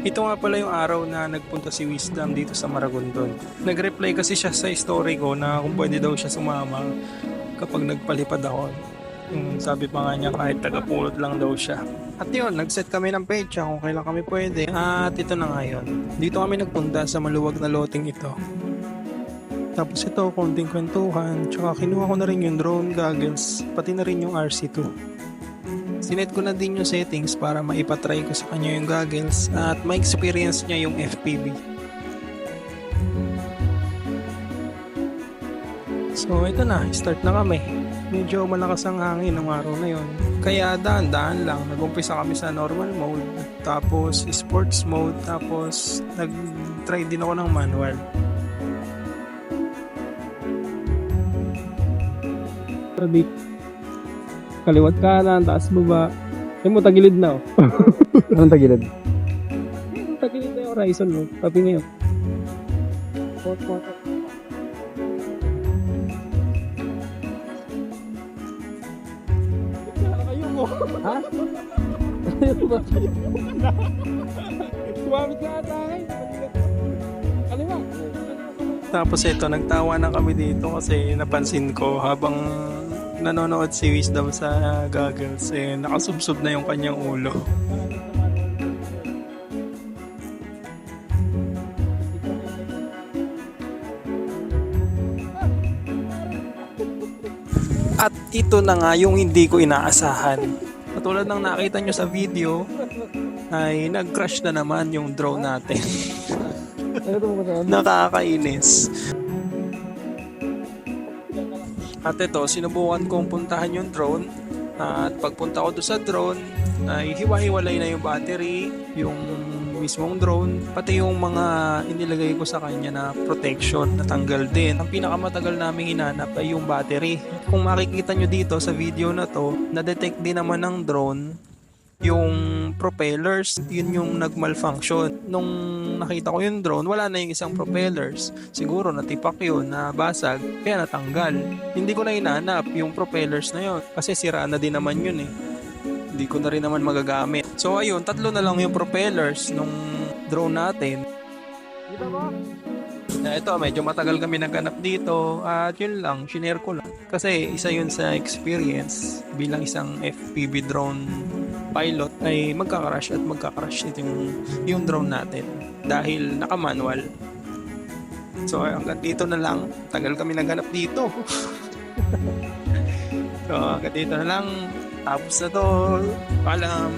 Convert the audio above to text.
Ito nga pala yung araw na nagpunta si Wisdom dito sa Maragondon. Nag-reply kasi siya sa story ko na kung pwede daw siya sumama kapag nagpalipad ako. Yung sabi pa nga niya kahit tagapulot lang daw siya. At yun, nag-set kami ng pecha kung kailan kami pwede. At ito na nga yun. Dito kami nagpunta sa maluwag na loting ito. Tapos ito, konting kwentuhan. Tsaka kinuha ko na rin yung drone goggles. Pati na rin yung RC2. Sinet ko na din yung settings para maipatry ko sa kanya yung goggles at ma-experience niya yung FPV. So ito na, start na kami. Medyo malakas ang hangin ng araw na yon. Kaya daan-daan lang, nag-umpisa kami sa normal mode, tapos sports mode, tapos nag-try din ako ng manual. Kaliwat kanan, taas baba. Ay mo, tagilid na oh. Anong tagilid? Tagilid na yung horizon mo. Tabi ngayon. Kayo mo. Ha? Tumamit ka ata eh. Kaliwa. Tapos ito, nagtawa na kami dito kasi napansin ko habang nanonood si Wisdom sa goggles nakasubsob na yung kanyang ulo. At ito na nga yung hindi ko inaasahan. Katulad ng nakita nyo sa video ay nag-crash na naman yung drone natin. Nakakainis. At ito, sinubukan kong puntahan yung drone. At pagpunta ko doon sa drone, ay hiwa-hiwalay na yung battery, yung mismong drone, pati yung mga inilagay ko sa kanya na protection, natanggal din. Ang pinakamatagal naming hinanap ay yung battery. Kung makikita nyo dito sa video na to, na-detect din naman ng drone yung propellers, yun yung nag-malfunction. Nung nakita ko yung drone, wala na yung isang propellers. Siguro natipak yun, nabasag, kaya natanggal. Hindi ko na hinanap yung propellers na yun kasi sira na din naman yun eh. Hindi ko na rin naman magagamit. So ayun, 3 na lang yung propellers nung drone natin. Ito, medyo matagal kami naghanap dito at yun lang, shinare ko lang. Kasi isa yun sa experience bilang isang FPV drone pilot ay magkakarash ito yung drone natin dahil naka-manual. So hanggang dito na lang, tagal kami naghanap dito. So hanggang dito na lang, tapos na to, paalam.